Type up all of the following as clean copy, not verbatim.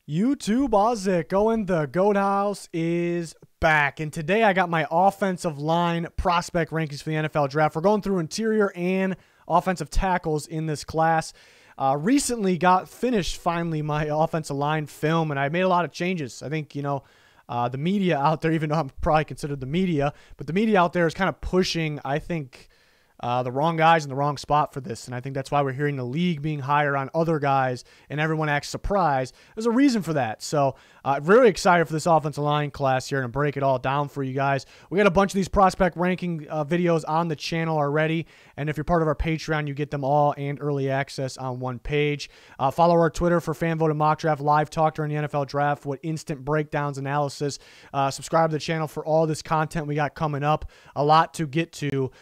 YouTube, how's it going? The Goat House is back, and today I got my offensive line prospect rankings for the NFL draft. We're going through interior and offensive tackles in this class. Recently got finished finally my offensive line film, and I made a lot of changes. I think, the media out there, even though I'm probably considered the media, but the media out there is kind of pushing, I think, the wrong guys in the wrong spot for this. And I think that's why we're hearing the league being higher on other guys and everyone acts surprised. There's a reason for that. So very excited for this offensive line class here and break it all down for you guys. We got a bunch of these prospect ranking videos on the channel already. And if you're part of our Patreon, you get them all and early access on one page. Follow our Twitter for fan voted mock draft, live talk during the NFL draft with instant breakdowns, analysis. Subscribe to the channel for all this content we got coming up. A lot to get to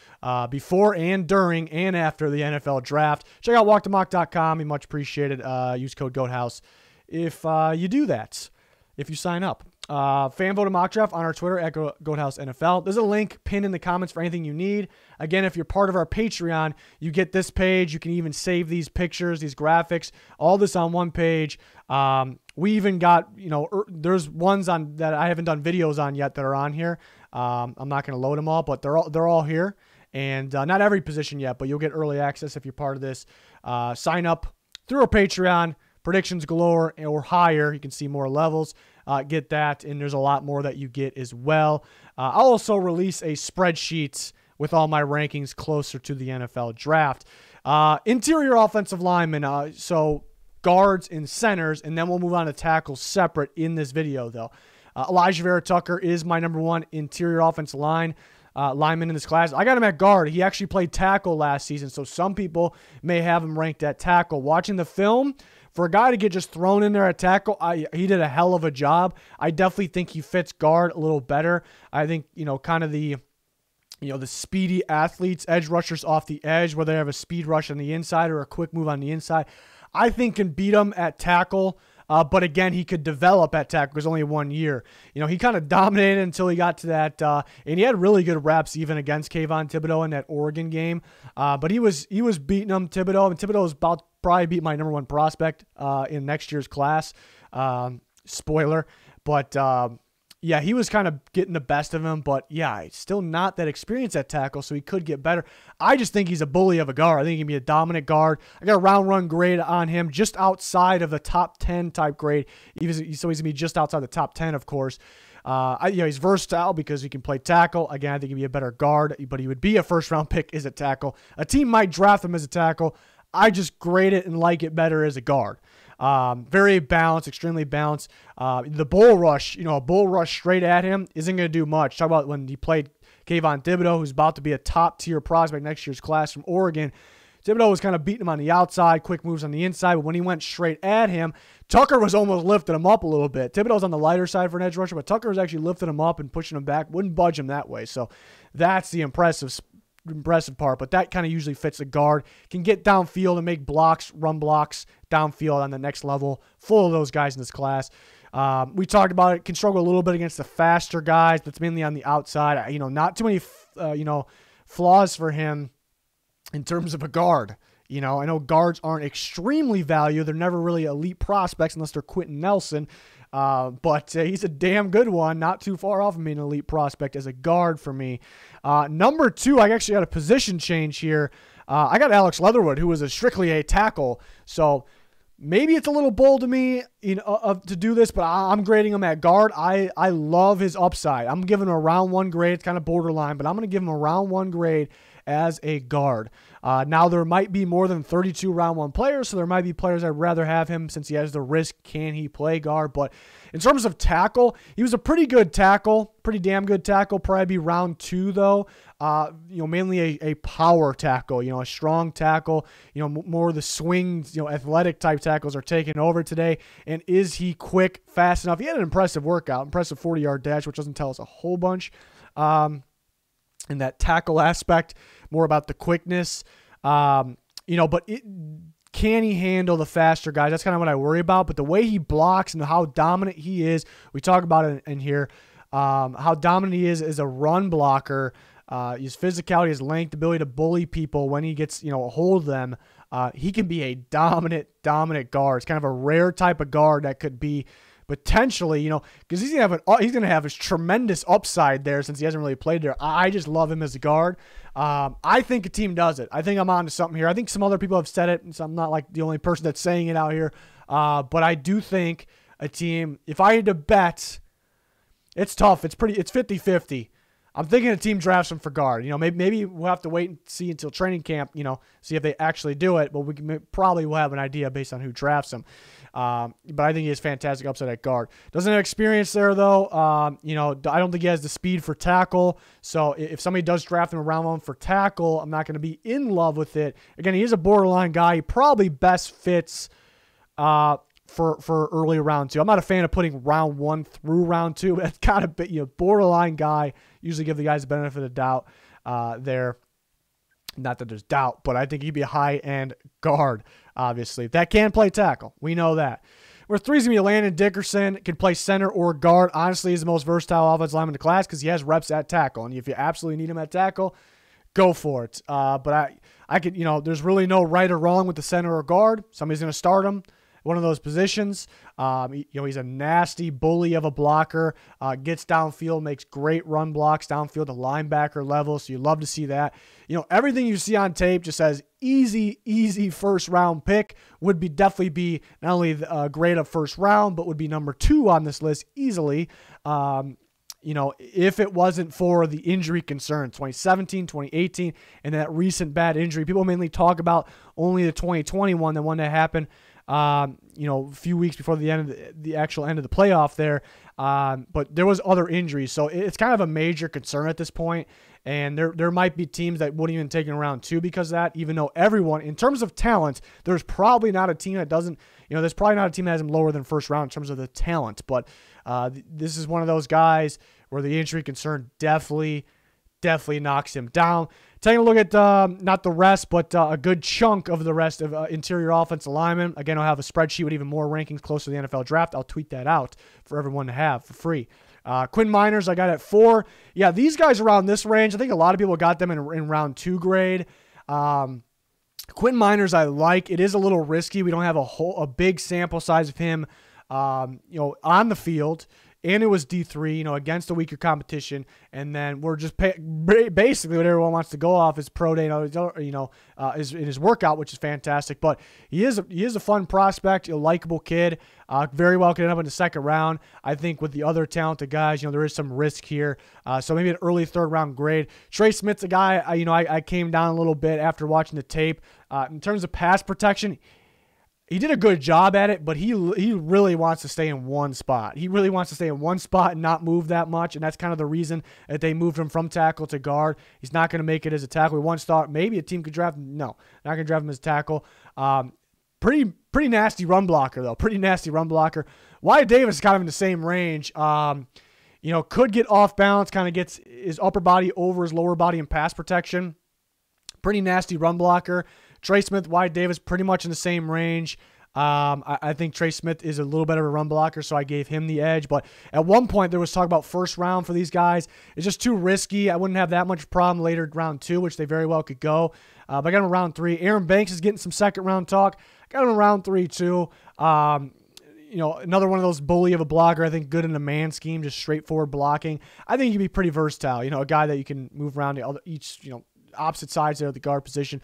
before and during and after the NFL draft. Check out walkthemock.com. Be much appreciated. Use code GOATHOUSE if you do that, if you sign up. Fan voted mock draft on our Twitter at GOATHOUSE NFL. There's a link pinned in the comments for anything you need. Again, if you're part of our Patreon, you get this page. You can even save these pictures, these graphics, all this on one page. We even got, there's ones on that I haven't done videos on yet that are on here. I'm not going to load them all, but they're all here. And not every position yet, but you'll get early access if you're part of this. Sign up through our Patreon, predictions galore or higher. You can see more levels. Get that, and there's a lot more that you get as well. I'll also release a spreadsheet with all my rankings closer to the NFL draft. Interior offensive linemen, so guards and centers, and then we'll move on to tackles separate in this video, though. ALIJAH Vera-Tucker is my #1 interior offensive lineman in this class. I got him at guard. He actually played tackle last season, so some people may have him ranked at tackle. Watching the film, for a guy to get just thrown in there at tackle, he did a hell of a job. I definitely think he fits guard a little better. I think, kind of the speedy athletes, edge rushers off the edge, where they have a speed rush on the inside or a quick move on the inside, I think can beat him at tackle. But again, he could develop at tackle because only 1 year. He kind of dominated until he got to that, and he had really good reps even against Kayvon Thibodeau in that Oregon game. But he was beating him, Thibodeau, and Thibodeau was about to probably beat my #1 prospect in next year's class. Spoiler, but yeah, he was kind of getting the best of him, but yeah, still not that experienced at tackle, so he could get better. I just think he's a bully of a guard. I think he can be a dominant guard. I got a round run grade on him, just outside of the top 10 type grade. So he's going to be just outside the top 10, of course. He's versatile because he can play tackle. Again, I think he'd be a better guard, but he would be a first-round pick as a tackle. A team might draft him as a tackle. I just grade it and like it better as a guard. Very balanced, extremely balanced. The bull rush, a bull rush straight at him isn't going to do much. Talk about when he played Kayvon Thibodeau, who's about to be a top-tier prospect next year's class from Oregon. Thibodeau was kind of beating him on the outside, quick moves on the inside, but when he went straight at him, Tucker was almost lifting him up a little bit. Thibodeau's on the lighter side for an edge rusher, but Tucker was actually lifting him up and pushing him back, wouldn't budge him that way. So that's the impressive part, but that kind of usually fits a guard. Can get downfield and make blocks, run blocks downfield on the next level. Full of those guys in this class. We talked about it. Can struggle a little bit against the faster guys, but it's mainly on the outside. Not too many, flaws for him in terms of a guard. I know guards aren't extremely valued. They're never really elite prospects unless they're Quentin Nelson. But he's a damn good one, not too far off of being an elite prospect as a guard for me. #2, I actually got a position change here. I got Alex Leatherwood, who was strictly a tackle. So maybe it's a little bold to me to do this, but I'm grading him at guard. I love his upside. I'm giving him a round 1 grade. It's kind of borderline, but I'm going to give him a round 1 grade as a guard. Now, there might be more than 32 round 1 players, so there might be players I'd rather have him since he has the risk. Can he play guard? But in terms of tackle, he was a pretty good tackle, pretty damn good tackle. Probably be round 2, though. Mainly a power tackle, a strong tackle. More of the swing, athletic type tackles are taking over today. And is he quick, fast enough? He had an impressive workout, impressive 40-yard dash, which doesn't tell us a whole bunch. In that tackle aspect, more about the quickness, but can he handle the faster guys? That's kind of what I worry about. But the way he blocks and how dominant he is, we talk about it in here, how dominant he is as a run blocker, his physicality, his length, ability to bully people when he gets, a hold of them. He can be a dominant guard. It's kind of a rare type of guard that could be potentially, because he's gonna have his tremendous upside there since he hasn't really played there. I just love him as a guard. I think a team does it. I think I'm on to something here. I think some other people have said it, so I'm not like the only person that's saying it out here. But I do think a team, if I had to bet, it's tough. It's 50-50. I'm thinking a team drafts him for guard. Maybe we'll have to wait and see until training camp, see if they actually do it. But probably will have an idea based on who drafts him. But I think he has fantastic upside at guard. Doesn't have experience there, though. I don't think he has the speed for tackle. So if somebody does draft him around one for tackle, I'm not going to be in love with it. Again, he is a borderline guy. He probably best fits for early round 2. I'm not a fan of putting round 1 through round 2. That's kind of borderline guy. Usually give the guys the benefit of the doubt there. Not that there's doubt, but I think he'd be a high-end guard, obviously. That can play tackle. We know that. Where 3 is going to be Landon Dickerson. Can play center or guard. Honestly, he's the most versatile offensive lineman in the class because he has reps at tackle. And if you absolutely need him at tackle, go for it. But I could, there's really no right or wrong with the center or guard. Somebody's going to start him. One of those positions. He's a nasty bully of a blocker, gets downfield, makes great run blocks downfield to linebacker level, so you love to see that. Everything you see on tape just says easy first round pick would definitely be not only a grade of first round, but would be number 2 on this list easily. If it wasn't for the injury concern, 2017, 2018, and that recent bad injury. People mainly talk about only the 2021, the one that happened a few weeks before the end of the actual end of the playoff there. But there was other injuries. So it's kind of a major concern at this point. And there might be teams that wouldn't even take in round 2 because of that, even though everyone, in terms of talent, there's probably not a team that doesn't, there's probably not a team that has him lower than first round in terms of the talent. But this is one of those guys where the injury concern definitely knocks him down. Taking a look at not the rest, but a good chunk of the rest of interior offensive linemen. Again, I'll have a spreadsheet with even more rankings close to the NFL draft. I'll tweet that out for everyone to have for free. Quinn Miners, I got at 4. Yeah, these guys around this range, I think a lot of people got them in round 2 grade. Quinn Miners I like. It is a little risky. We don't have a big sample size of him on the field. And it was D3, against a weaker competition. And then we're just basically what everyone wants to go off is pro day, is in his workout, which is fantastic. But he is a fun prospect, a likable kid. Very well could end up in the second round. I think with the other talented guys, there is some risk here. So maybe an early third round grade. Trey Smith's a guy, I came down a little bit after watching the tape. In terms of pass protection, he did a good job at it, but he really wants to stay in one spot. He really wants to stay in one spot and not move that much, and that's kind of the reason that they moved him from tackle to guard. He's not going to make it as a tackle. We once thought maybe a team could draft him. No, not going to draft him as a tackle. Pretty nasty run blocker, though. Pretty nasty run blocker. Wyatt Davis is kind of in the same range. Could get off balance, kind of gets his upper body over his lower body in pass protection. Pretty nasty run blocker. Trey Smith, Wyatt Davis, pretty much in the same range. I think Trey Smith is a little better of a run blocker, so I gave him the edge. But at one point, there was talk about first round for these guys. It's just too risky. I wouldn't have that much problem later round 2, which they very well could go. But I got him in round 3. Aaron Banks is getting some second round talk. I got him in round 3 too. Another one of those bully of a blocker. I think good in the man scheme, just straightforward blocking. I think he can be pretty versatile. A guy that you can move around to opposite sides there at the guard position.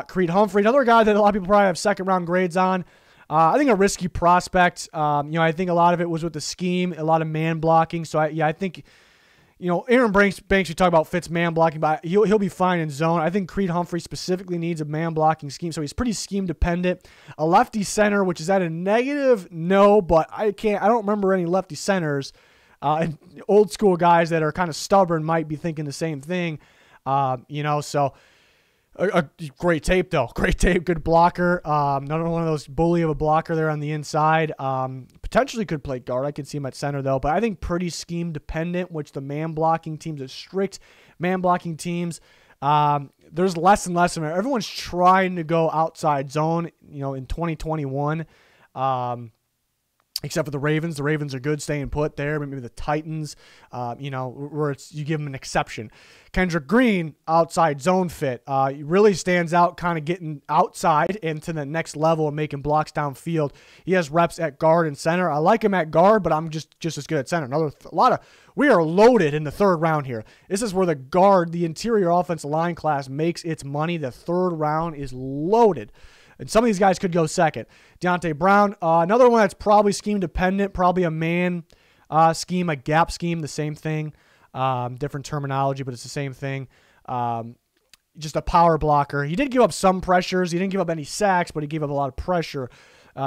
Creed Humphrey, another guy that a lot of people probably have second round grades on. I think a risky prospect. I think a lot of it was with the scheme, a lot of man blocking. So I think, Aaron Banks, we talk about fits man blocking, but he'll be fine in zone. I think Creed Humphrey specifically needs a man blocking scheme, so he's pretty scheme dependent. A lefty center, which is at a negative, no, but I don't remember any lefty centers. And old school guys that are kind of stubborn might be thinking the same thing. So a great tape though. Great tape, good blocker. Another one of those bully of a blocker there on the inside. Potentially could play guard. I could see him at center though, but I think pretty scheme dependent, which the man blocking teams, the strict man blocking teams, there's less and less of it. Everyone's trying to go outside zone, in 2021. except for the Ravens. The Ravens are good staying put there. Maybe the Titans, where you give them an exception. Kendrick Green, outside zone fit, really stands out, kind of getting outside into the next level and making blocks downfield. He has reps at guard and center. I like him at guard, but I'm just as good at center. We are loaded in the third round here. This is where the interior offensive line class makes its money. The third round is loaded. And some of these guys could go second. Deontay Brown, another one that's probably scheme dependent, probably a man scheme, a gap scheme, the same thing. Different terminology, but it's the same thing. Just a power blocker. He did give up some pressures. He didn't give up any sacks, but he gave up a lot of pressure.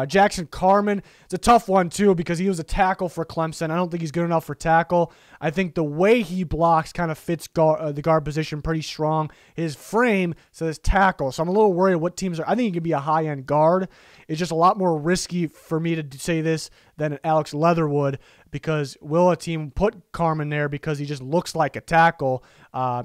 Jackson Carman, it's a tough one too because he was a tackle for Clemson. I don't think he's good enough for tackle. I think the way he blocks kind of fits the guard position pretty strong. His frame says tackle, so I'm a little worried what teams are. I think he could be a high-end guard. It's just a lot more risky for me to say this than Alex Leatherwood because will a team put Carman there because he just looks like a tackle?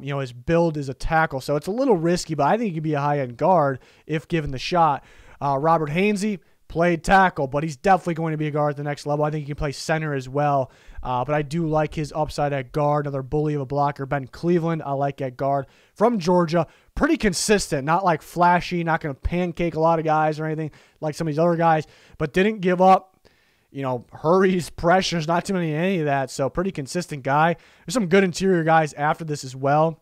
His build is a tackle, so it's a little risky, but I think he could be a high-end guard if given the shot. Robert Hainsey played tackle, but he's definitely going to be a guard at the next level. I think he can play center as well, but I do like his upside at guard. Another bully of a blocker. Ben Cleveland, I like at guard. From Georgia, pretty consistent, not like flashy, not going to pancake a lot of guys or anything like some of these other guys, but didn't give up, hurries, pressures, not too many of any of that, so pretty consistent guy. There's some good interior guys after this as well.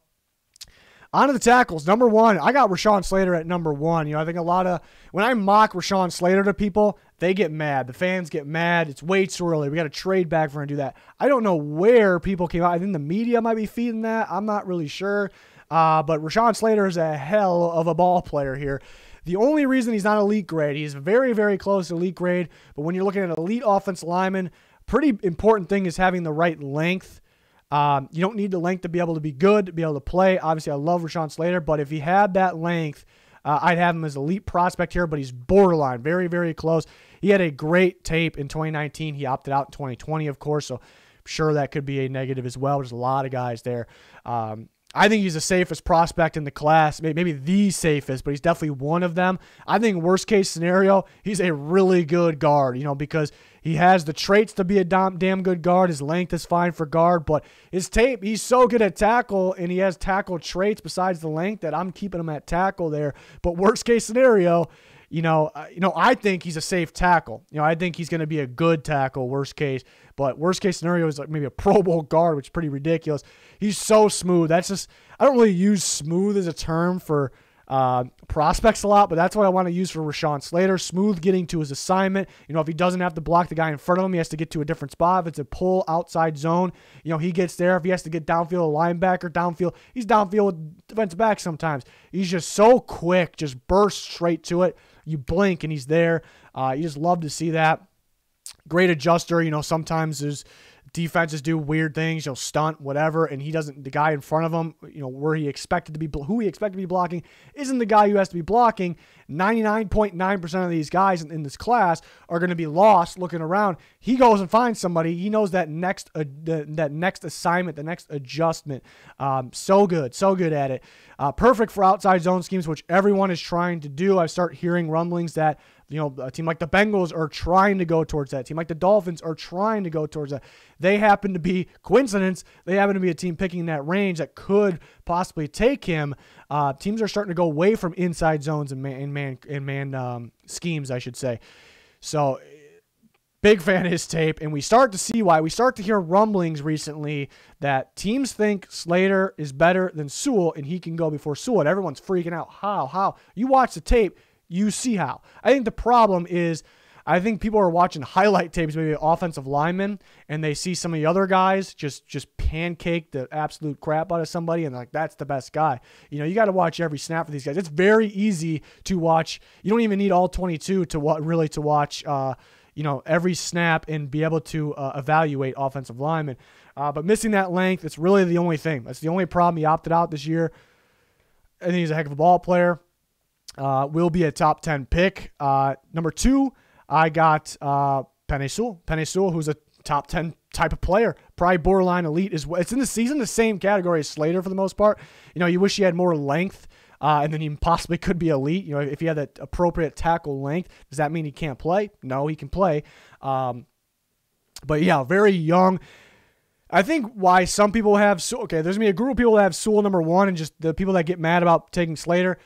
On to the tackles. Number one, I got Rashawn Slater at number one. I think when I mock Rashawn Slater to people, they get mad. The fans get mad. It's way too early. We got to trade back for him to do that. I don't know where people came out. I think the media might be feeding that. I'm not really sure. But Rashawn Slater is a hell of a ball player here. The only reason he's not elite grade, he's very, very close to elite grade. But when you're looking at elite offensive lineman, pretty important thing is having the right length. You don't need the length to be able to be good, to be able to play. Obviously, I love Rashawn Slater, but if he had that length, I'd have him as elite prospect here, but he's borderline, very, very close. He had a great tape in 2019. He opted out in 2020, of course, so I'm sure that could be a negative as well. There's a lot of guys there. I think he's the safest prospect in the class, maybe the safest, but he's definitely one of them. I think worst case scenario, he's a really good guard, because he has the traits to be a damn good guard. His length is fine for guard, but his tape, he's so good at tackle, and he has tackle traits besides the length that I'm keeping him at tackle there. But worst case scenario, I think he's a safe tackle. I think he's going to be a good tackle, worst case. But worst case scenario is like maybe a Pro Bowl guard, which is pretty ridiculous. He's so smooth. I don't really use smooth as a term for prospects a lot, but that's what I want to use for Rashawn Slater. Smooth getting to his assignment. If he doesn't have to block the guy in front of him, he has to get to a different spot. If it's a pull outside zone, he gets there. If he has to get downfield, a linebacker downfield, he's downfield with defensive back sometimes. He's just so quick, just bursts straight to it. You blink and he's there. You just love to see that. Great adjuster. Sometimes there's defenses do weird things, stunt, whatever, and the guy in front of him, who he expected to be blocking isn't the guy who has to be blocking. 99.9% of these guys in this class are going to be lost looking around. He goes and finds somebody. He knows that next assignment, the next adjustment. So good at it. Perfect for outside zone schemes, which everyone is trying to do. I start hearing rumblings that a team like the Bengals are trying to go towards that. A team like the Dolphins are trying to go towards that. They happen to be, coincidence, they happen to be a team picking that range that could possibly take him. Teams are starting to go away from inside zones and man schemes, I should say. So, big fan of his tape, and we start to see why. We start to hear rumblings recently that teams think Slater is better than Sewell, and he can go before Sewell, and everyone's freaking out. How? You watch the tape, you see how. I think the problem is I think people are watching highlight tapes, maybe offensive linemen, and they see some of the other guys just pancake the absolute crap out of somebody, and they're like, that's the best guy. You got to watch every snap for these guys. It's very easy to watch. You don't even need all 22 to watch every snap and be able to evaluate offensive linemen. But missing that length, it's really the only thing. That's the only problem. He opted out this year. I think he's a heck of a ball player. Will be a top 10 pick. Number 2, I got Penei Sewell, who's a top 10 type of player. Probably borderline elite as well. It's in the same category as Slater for the most part. You wish he had more length, and then he possibly could be elite. If he had that appropriate tackle length, does that mean he can't play? No, he can play. But yeah, very young. I think why some people have, there's going to be a group of people that have Sewell number 1, and just the people that get mad about taking Slater.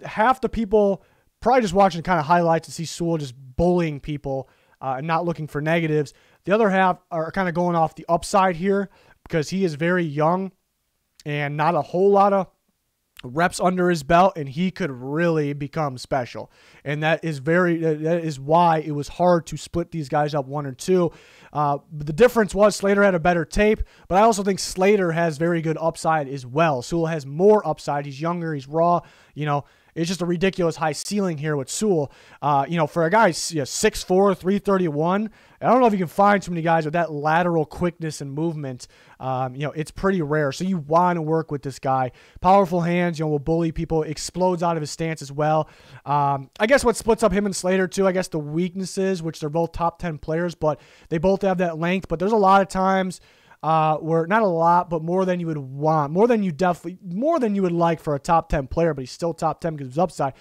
Half the people probably just watching kind of highlights to see Sewell just bullying people and not looking for negatives. The other half are kind of going off the upside here because he is very young and not a whole lot of reps under his belt, and he could really become special. And that is why it was hard to split these guys up 1 or 2. The difference was Slater had a better tape, but I also think Slater has very good upside as well. Sewell has more upside. He's younger. He's raw. It's just a ridiculous high ceiling here with Sewell. For a guy 6'4", 331, I don't know if you can find too many guys with that lateral quickness and movement. It's pretty rare. So you want to work with this guy. Powerful hands, will bully people. Explodes out of his stance as well. I guess what splits up him and Slater too, I guess the weaknesses, which they're both top 10 players, but they both have that length. But there's a lot of times where not a lot, but more than you would want, more than you would like for a top 10 player, but he's still top 10 because of his upside.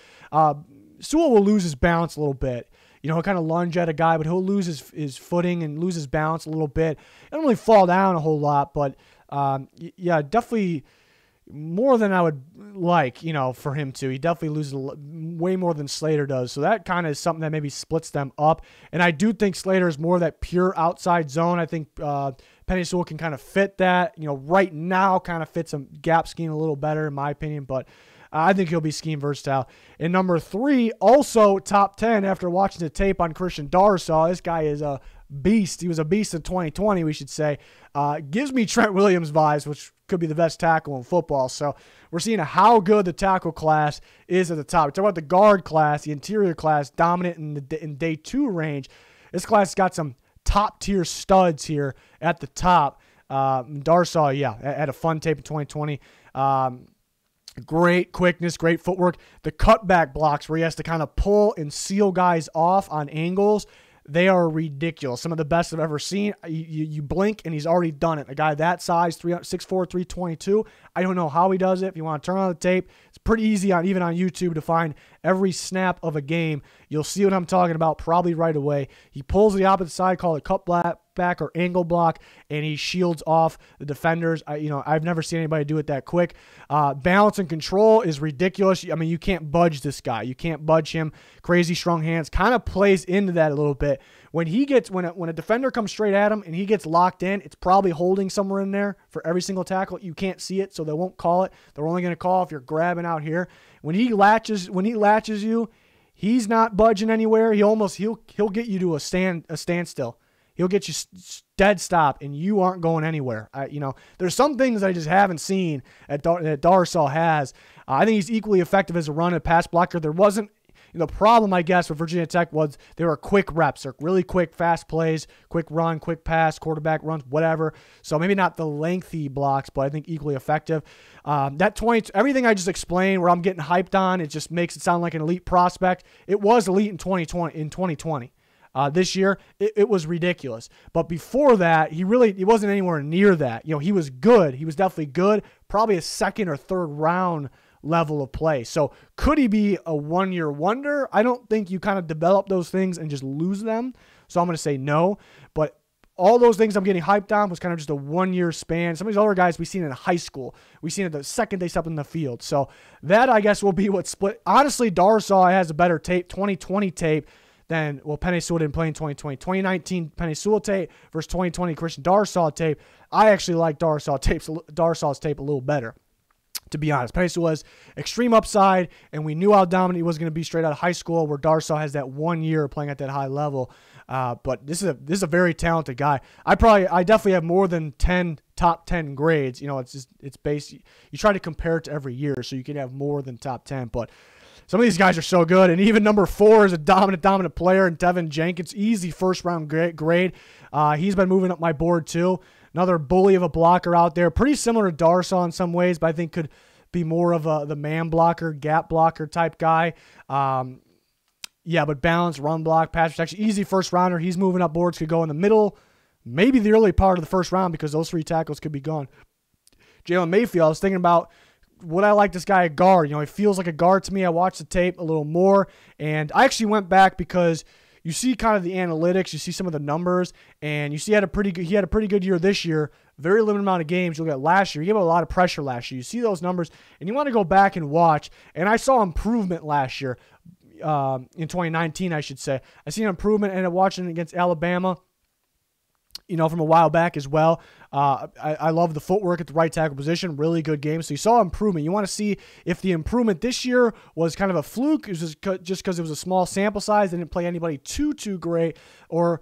Sewell will lose his balance a little bit. He'll kind of lunge at a guy, but he'll lose his footing and lose his balance a little bit. He doesn't really fall down a whole lot, but yeah, definitely more than I would like, for him to. He definitely loses way more than Slater does. So that kind of is something that maybe splits them up. And I do think Slater is more of that pure outside zone. I think Penny Sewell can kind of fit that. Right now kind of fits a gap scheme a little better in my opinion, but I think he'll be scheme versatile. And number 3, also top 10 after watching the tape on Christian Darrisaw. This guy is a beast. He was a beast in 2020, we should say. Gives me Trent Williams vibes, which could be the best tackle in football. So we're seeing how good the tackle class is at the top. We're talking about the guard class, the interior class, dominant in day 2 range. This class has got some top-tier studs here at the top. Darrisaw, had a fun tape in 2020. Great quickness, great footwork. The cutback blocks where he has to kind of pull and seal guys off on angles, they are ridiculous. Some of the best I've ever seen. You blink and he's already done it. A guy that size, 6'4", 322. I don't know how he does it. If you want to turn on the tape, it's pretty easy even on YouTube to find every snap of a game. You'll see what I'm talking about probably right away. He pulls the opposite side, called a cut back or angle block, and he shields off the defenders. I've never seen anybody do it that quick. Balance and control is ridiculous. I mean, you can't budge this guy. You can't budge him. Crazy strong hands. Kind of plays into that a little bit. When a defender comes straight at him and he gets locked in, it's probably holding somewhere in there for every single tackle. You can't see it, so they won't call it. They're only going to call if you're grabbing out here. When he latches you, he's not budging anywhere. He'll get you to a standstill. He'll get you dead stop, and you aren't going anywhere. There's some things I just haven't seen that Darrisaw has. I think he's equally effective as a run and pass blocker. There wasn't the problem, I guess, with Virginia Tech was they were quick reps. They're really quick, fast plays, quick run, quick pass, quarterback runs, whatever. So maybe not the lengthy blocks, but I think equally effective. Everything I just explained where I'm getting hyped on, it just makes it sound like an elite prospect. It was elite in 2020. This year, it was ridiculous. But before that, he wasn't anywhere near that. He was good. He was definitely good. Probably a second or third round level of play. So could he be a one-year wonder? I don't think you kind of develop those things and just lose them. So I'm going to say no. But all those things I'm getting hyped on was kind of just a one-year span. Some of these other guys we've seen in high school. We've seen it the second they step in the field. So that, I guess, will be what split. Honestly, Darrisaw has a better tape, 2020 tape, than, Penny Sewell didn't play in 2020. 2019 Penny Sewell tape versus 2020 Christian Darrisaw tape. I actually like Darrisaw's tape a little better, to be honest. Penny Sewell has extreme upside, and we knew how dominant he was going to be straight out of high school, where Darrisaw has that 1 year playing at that high level. But this is a very talented guy. I definitely have more than 10 top 10 grades. It's based. You try to compare it to every year, so you can have more than top 10. But some of these guys are so good, and even number 4 is a dominant player, and Devin Jenkins, easy first-round grade. He's been moving up my board too. Another bully of a blocker out there, pretty similar to Darrisaw in some ways, but I think could be more of the man blocker, gap blocker type guy. But balance, run block, pass protection, easy first-rounder. He's moving up boards, could go in the middle, maybe the early part of the first round because those 3 tackles could be gone. Jalen Mayfield, I was thinking about, would I like this guy a guard? He feels like a guard to me. I watched the tape a little more, and I actually went back because, you see kind of the analytics, you see some of the numbers, and you see he had a pretty good year this year. Very limited amount of games. You look at last year, he gave a lot of pressure last year. You see those numbers, and you want to go back and watch. And I saw improvement last year, in 2019, I should say. I see an improvement, and watching against Alabama, from a while back as well. I love the footwork at the right tackle position. Really good game. So you saw improvement. You want to see if the improvement this year was kind of a fluke. It was just because it was a small sample size. They didn't play anybody too great, or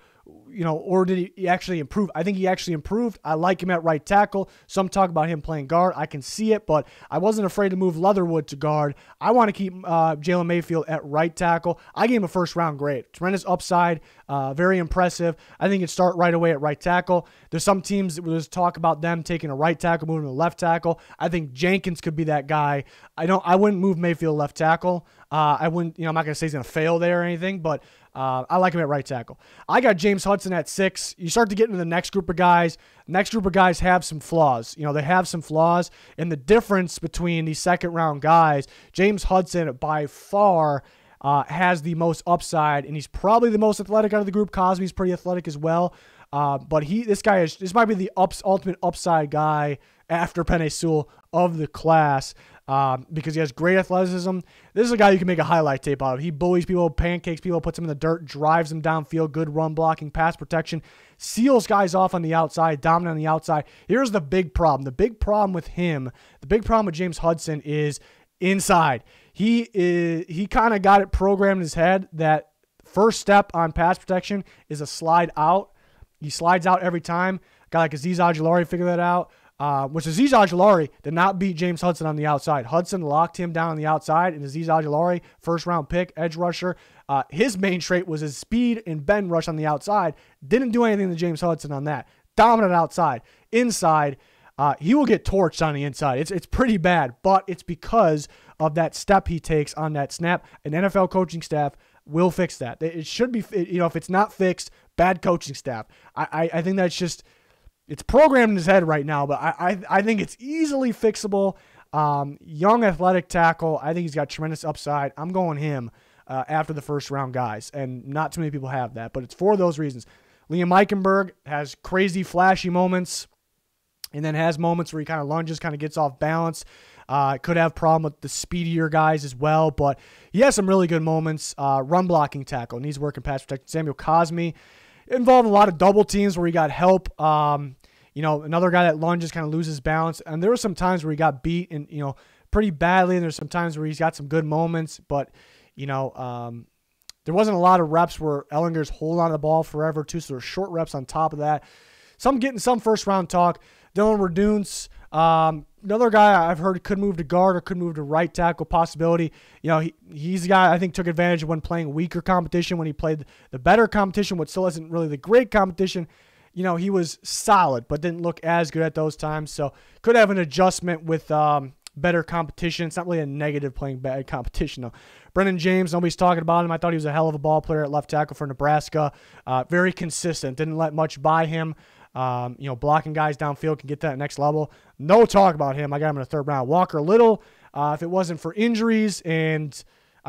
did he actually improve? I think he actually improved. I like him at right tackle. Some talk about him playing guard. I can see it, but I wasn't afraid to move Leatherwood to guard. I want to keep Jalen Mayfield at right tackle. I gave him a first-round grade. Tremendous upside, very impressive. I think he'd start right away at right tackle. There's some teams where there's talk about them taking a right tackle, moving to left tackle. I think Jenkins could be that guy. I wouldn't move Mayfield left tackle. I wouldn't, I'm not going to say he's going to fail there or anything, but I like him at right tackle. I got James Hudson at 6. You start to get into the next group of guys. Next group of guys have some flaws. They have some flaws. And the difference between these second-round guys, James Hudson by far has the most upside, and he's probably the most athletic out of the group. Cosby's pretty athletic as well. But this might be the ultimate upside guy after Penei Sewell of the class. Because he has great athleticism. This is a guy you can make a highlight tape out of. He bullies people, pancakes people, puts them in the dirt, drives them downfield, good run blocking, pass protection, seals guys off on the outside, dominant on the outside. Here's the big problem. The big problem with him, the big problem with James Hudson is inside. He kind of got it programmed in his head that first step on pass protection is a slide out. He slides out every time. A guy like Azeez Ojulari figured that out. Which Azeez Ojulari did not beat James Hudson on the outside. Hudson locked him down on the outside, and Azeez Ojulari, first-round pick, edge rusher, his main trait was his speed and bend rush on the outside. Didn't do anything to James Hudson on that. Dominant outside. Inside, he will get torched on the inside. It's pretty bad, but it's because of that step he takes on that snap. An NFL coaching staff will fix that. It should be, if it's not fixed, bad coaching staff. I think that's just... It's programmed in his head right now, but I think it's easily fixable. Young athletic tackle. I think he's got tremendous upside. I'm going him after the first-round guys, and not too many people have that, but it's for those reasons. Liam Eichenberg has crazy, flashy moments, and then has moments where he kind of lunges, kind of gets off balance. Could have problem with the speedier guys as well, but he has some really good moments. Run blocking tackle, needs work in pass protection. Samuel Cosmi involved in a lot of double teams where he got help. Another guy that lunges, kind of loses balance. And there were some times where he got beat and, pretty badly. And there's some times where he's got some good moments, but, there wasn't a lot of reps where Ellinger's holding on to the ball forever too. So there's short reps on top of that. Some getting some first round talk. Dylan Reduns, another guy I've heard could move to guard or could move to right tackle possibility. He's a guy I think took advantage of when playing weaker competition. When he played the better competition, which still isn't really the great competition, he was solid, but didn't look as good at those times. So could have an adjustment with better competition. It's not really a negative playing bad competition, though. Brennan James, nobody's talking about him. I thought he was a hell of a ball player at left tackle for Nebraska. Very consistent. Didn't let much by him. Blocking guys downfield can get that next level. No talk about him. I got him in the third round. Walker Little, if it wasn't for injuries, and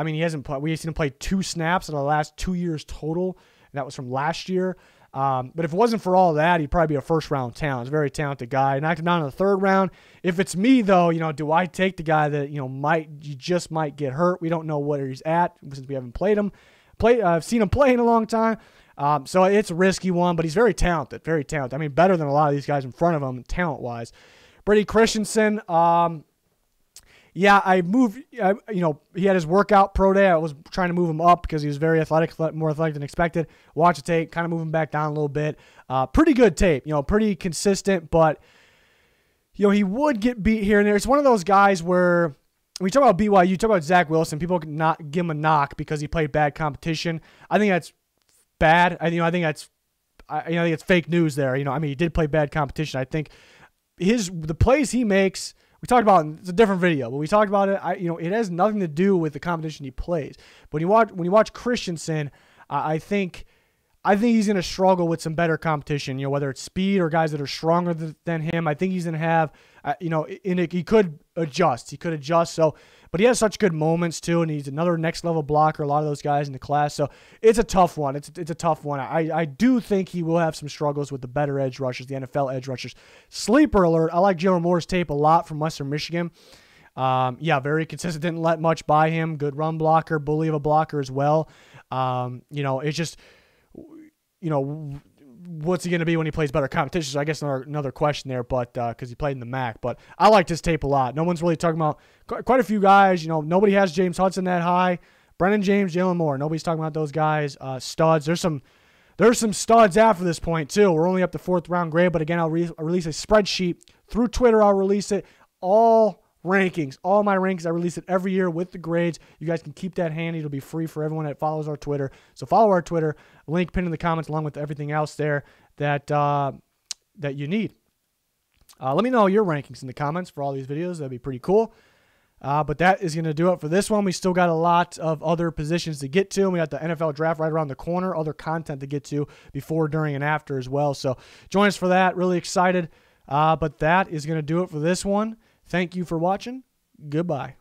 he hasn't played. We've seen him play 2 snaps in the last 2 years total, and that was from last year. But if it wasn't for all that, he'd probably be a first-round talent. He's a very talented guy. Knocked him down in the third round. If it's me, though, do I take the guy that, just might get hurt? We don't know where he's at since we haven't played him. I've seen him play in a long time. So it's a risky one, but he's very talented. Very talented. Better than a lot of these guys in front of him, talent-wise. Brady Christensen, I moved, he had his workout pro day. I was trying to move him up because he was very athletic, more athletic than expected. Watch the tape, kind of move him back down a little bit. Pretty good tape, pretty consistent, but, he would get beat here and there. It's one of those guys where, when you talk about BYU, you talk about Zach Wilson, people can not give him a knock because he played bad competition. I think that's bad. I think it's fake news there. He did play bad competition. I think the plays he makes, we talked about it's a different video, but we talked about it. It has nothing to do with the competition he plays. But when you watch Christensen, I think I think he's going to struggle with some better competition, you know, whether it's speed or guys that are stronger than him. I think he's going to have, you know, he could adjust. He could adjust. So, but he has such good moments too, and he's another next level blocker. A lot of those guys in the class. So it's a tough one. It's a tough one. I do think he will have some struggles with the better edge rushers, the NFL edge rushers. Sleeper alert. I like Jalen Moore's tape a lot from Western Michigan. Yeah, very consistent. Didn't let much by him. Good run blocker, bully of a blocker as well. You know, it's just, you know, what's he going to be when he plays better competition? So I guess another question there, but because he played in the MAC. But I liked his tape a lot. No one's really talking about quite a few guys. You know, nobody has James Hudson that high. Brennan James, Jalen Moore. Nobody's talking about those guys. Studs. There's some studs after this point too. We're only up to 4th round grade, but again, I'll release a spreadsheet through Twitter. I'll release it all. Rankings, all my rankings. I release it every year with the grades. You guys can keep that handy. It'll be free for everyone that follows our Twitter. So follow our Twitter. Link pinned in the comments along with everything else there that you need. Let me know your rankings in the comments for all these videos. That'd be pretty cool. But that is going to do it for this one. We still got a lot of other positions to get to. And we got the NFL draft right around the corner. Other content to get to before, during, and after as well. So join us for that. Really excited. But that is going to do it for this one. Thank you for watching. Goodbye.